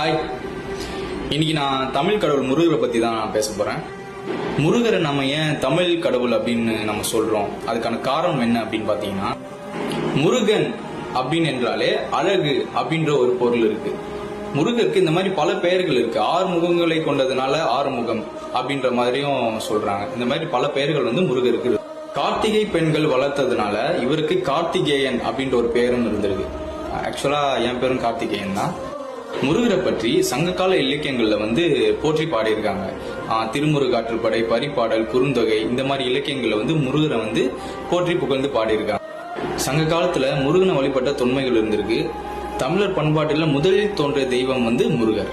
Hi, இன்னைக்கு நான் தமிழ் கடவுள் முருகரை பத்தி தான் நான் பேச போறேன். முருகரை நம்ம ஏன் தமிழ் கடவுள் அப்படின்னு நம்ம சொல்றோம், அதுக்கான காரணம் என்ன அப்படின்னு பாத்தீங்கன்னா, முருகன் அப்படின்னு என்றாலே அழகு அப்படின்ற ஒரு பொருள் இருக்கு. முருகருக்கு இந்த மாதிரி பல பெயர்கள் இருக்கு. 6 முகங்களை கொண்டதுனால ஆறுமுகம் அப்படின்ற மாதிரியும் சொல்றாங்க. இந்த மாதிரி பல பெயர்கள் முருகருக்கு இருக்கு. கார்த்திகை பெண்கள் வளர்த்ததுனால இவருக்கு கார்த்திகேயன் அப்படின்ற ஒரு பேரும் இருந்திருக்கு. ஆக்சுவலா என் பேரும் கார்த்திகேயன் தான். முருகரை பற்றி சங்ககால இலக்கியங்கள்ல போற்றி பாடியிருக்காங்க. திருமுருகாற்றுப்படை, பரிபாடல், குறுந்தொகை, இந்த மாதிரி இலக்கியங்கள்ல முருகரை போற்றி புகழ்ந்து பாடியிருக்காங்க. சங்க காலத்துல முருகனை வழிபட்ட தொன்மைகள் இருந்திருக்கு. தமிழர் பண்பாட்டில் முதலில் தோன்றிய தெய்வம் முருகர்.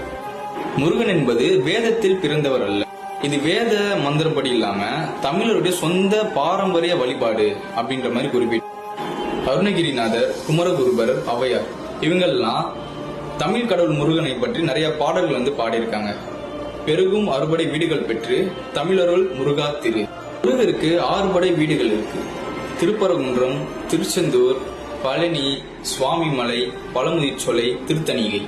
முருகன் என்பது வேதத்தில் பிறந்தவர் அல்ல. இது வேத மந்திரப்படி இல்லாம தமிழருடைய சொந்த பாரம்பரிய வழிபாடு அப்படின்ற மாதிரி குறிப்பிட்டு அருணகிரிநாதர், குமரகுருபர், ஔவையார் இவங்கெல்லாம் தமிழ் கடவுள் முருகனை பற்றி நிறைய பாடல்கள் பாடியிருக்காங்க. பெருகும் 6 படை வீடுகள் பெற்று தமிழருள் முருகா திரு. முருகருக்கு 6 படை வீடுகள் இருக்கு. திருப்பரங்குன்றம், திருச்செந்தூர், பழனி, சுவாமிமலை, பழமுதிர்ச்சோலை, திருத்தணிகை.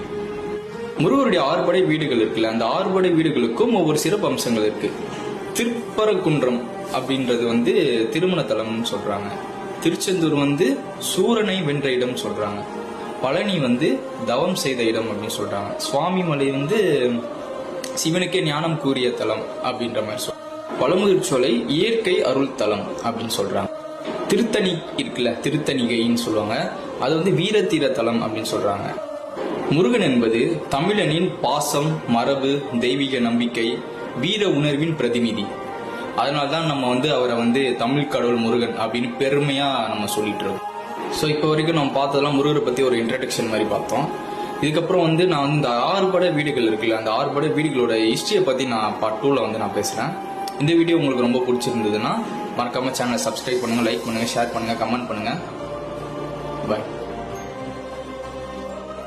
முருகருடைய 6 படை வீடுகள் இருக்குல்ல, அந்த 6 படை வீடுகளுக்கும் ஒவ்வொரு சிறப்பு அம்சங்கள் இருக்கு. திருப்பரங்குன்றம் அப்படின்றது திருமண தலம்னு சொல்றாங்க. திருச்செந்தூர் சூரனை வென்ற இடம் சொல்றாங்க. பழனி தவம் செய்த இடம் அப்படின்னு சொல்றாங்க. சுவாமிமலை சிவனுக்கே ஞானம் கூறிய தலம் அப்படின்ற மாதிரி சொல்றாங்க. பழமுதிர்ச்சோலை இயற்கை அருள் தலம் அப்படின்னு சொல்றாங்க. திருத்தணி இருக்குல்ல, திருத்தணிகைன்னு சொல்லுவாங்க, அது வீரத்தீர தலம் அப்படின்னு சொல்றாங்க. முருகன் என்பது தமிழனின் பாசம், மரபு, தெய்வீக நம்பிக்கை, வீர உணர்வின் பிரதிநிதி. அதனால்தான் நம்ம அவரை தமிழ் கடவுள் முருகன் அப்படின்னு பெருமையா நம்ம சொல்லிட்டு இருக்கோம். ஸோ இப்போ வரைக்கும் நம்ம பார்த்ததெல்லாம் முருகரை பத்தி ஒரு இன்ட்ரடக்ஷன் மாதிரி பார்த்தோம். இதுக்கப்புறம் நான் இந்த 6 படை வீடுகள் இருக்குல்ல, அந்த 6 படை வீடுகளோட ஹிஸ்டரியை பத்தி நான் பார்ட் 2ல நான் பேசுறேன். இந்த வீடியோ உங்களுக்கு ரொம்ப பிடிச்சிருந்ததுன்னா மறக்காம சேனலை சப்ஸ்கிரைப் பண்ணுங்க, லைக் பண்ணுங்க, ஷேர் பண்ணுங்க, கமெண்ட் பண்ணுங்க. பாய்.